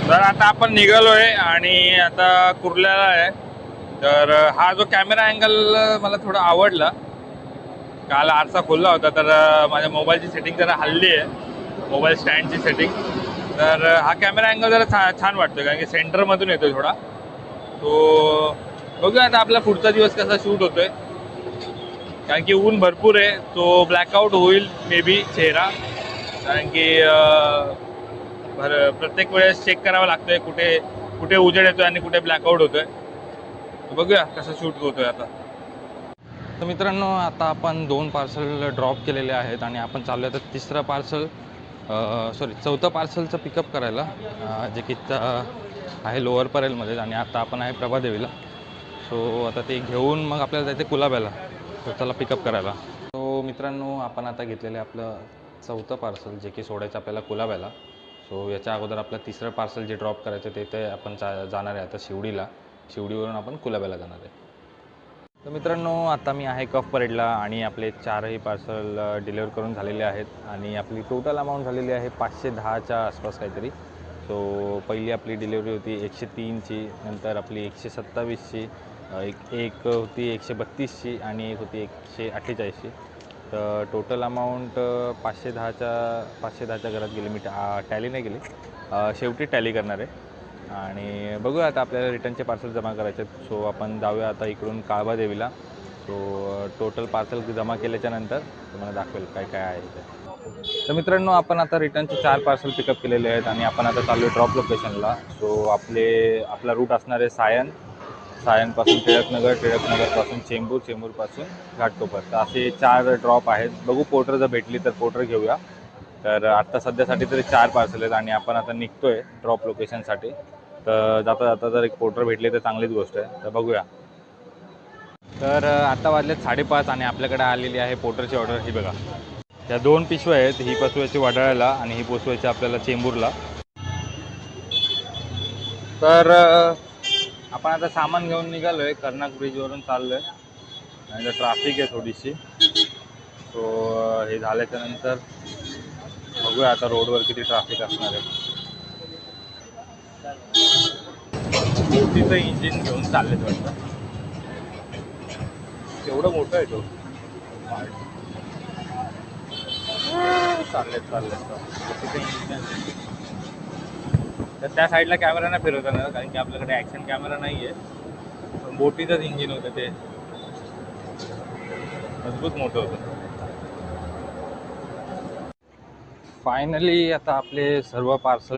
तर आता आपण निघालोय आणि आता कुर्ल्याला आहे. तर हा जो कॅमेरा अँगल मला थोडा आवडला. काल आरसा खोलला होता तर माझ्या मोबाईलची सेटिंग जरा हल्ली आहे, मोबाईल स्टँडची सेटिंग. तर हा कॅमेरा अँगल जरा छान वाटतो कारण की सेंटरमधून येतो थोडा. तो बघूया आता आपला पुढचा दिवस कसा शूट होतोय, कारण की ऊन भरपूर आहे. तो ब्लॅकआउट होईल मे बी चेहरा, कारण की प्रत्येक वेळेस चेक करावं लागतंय कुठे कुठे उजेड येतोय आणि कुठे ब्लॅकआउट होतोय. बघूया कसं शूट होतोय आता. तर मित्रांनो, आता आपण 2 पार्सल ड्रॉप केलेले आहेत आणि आपण चाललो आहे तर तिसरं पार्सल चौथं पार्सलचं पिकअप करायला, जे की आहे लोअर परेलमध्ये. आणि आता आपण आहे प्रभादेवीला. सो आता ते घेऊन मग आपल्याला जायचं कुलाब्याला, तर चला पिकअप करायला. सो मित्रांनो, आपण आता घेतलेलं आपलं चौथं पार्सल जे की सोडायचं आपल्याला कुलाब्याला. सो याच्या अगोदर आपलं तिसरं पार्सल जे ड्रॉप करायचं ते आपण जाणार आहे आता शिवडीला. शिवडीवरून आपण कुलाब्याला जाणार आहे. तर मित्रांनो, आता मी आहे कफ परेडला आणि आपले 4ही पार्सल डिलिव्हर करून झालेले आहेत आणि आपली टोटल अमाऊंट झालेली आहे 510च्या आसपास काहीतरी. सो पहिली आपली डिलिव्हरी होती 103ची, नंतर आपली 127ची, एक होती 132ची आणि एक होती 148ची. तर टोटल अमाऊंट 510च्या घरात गेली. मी टॅली नाही केली, शेवटी टॅली करणार आहे. आणि बघूया आता आपल्याला रिटर्नचे पार्सल जमा करायचे आहेत. सो आपण जाऊया आता इकडून काळबादेवीला. सो टोटल पार्सल जमा केल्याच्या नंतर तुम्हाला दाखवेल काय काय आहे ते. तर मित्रांनो, आपण आता रिटर्नचे 4 पार्सल पिकअप केलेले आहेत आणि आपण आता चालू आहे ड्रॉप लोकेशनला. सो आपला रूट असणार आहे सायनपासून टिळकनगर, टिळकनगरपासून चेंबूर, चेंबूरपासून घाटकोपर. तर असे 4 ड्रॉप आहेत. बघू पोर्टर जर भेटली तर पोर्टर घेऊया. तर आत्ता सध्यासाठी तरी 4 पार्सल आहेत आणि आपण आता निघतो आहे ड्रॉप लोकेशनसाठी. तर जाता जाता जर एक पोर्टर भेटले तर चांगलीच गोष्ट आहे. तर बघूया. तर आता वाजलेत 5:30 आणि आपल्याकडे आलेली आहे पोर्टरची ऑर्डर. ही बघा, या 2 पिशव्या आहेत. ही पोचवायची वडाळ्याला आणि ही पोचवायची आपल्याला चेंबूरला. तर आपण आता सामान घेऊन निघालो आहे. कर्नाक ब्रिजवरून चाललो आहे आणि ट्रॅफिक आहे थोडीशी. सो हे झाल्याच्या नंतर बघूया आता रोडवर किती ट्रॅफिक असणार आहे. बोटीचं इंजिन घेऊन चाललेत वाटतं. एवढं मोठं आहे तो. चाललेत. तर त्या साईडला कॅमेरा नाही फिरवता येणार कारण की आपल्याकडे ॲक्शन कॅमेरा नाही आहे. पण बोटीचंच इंजिन होतं, ते मजबूत मोठं होतं. फायनली आता आपले सर्व पार्सल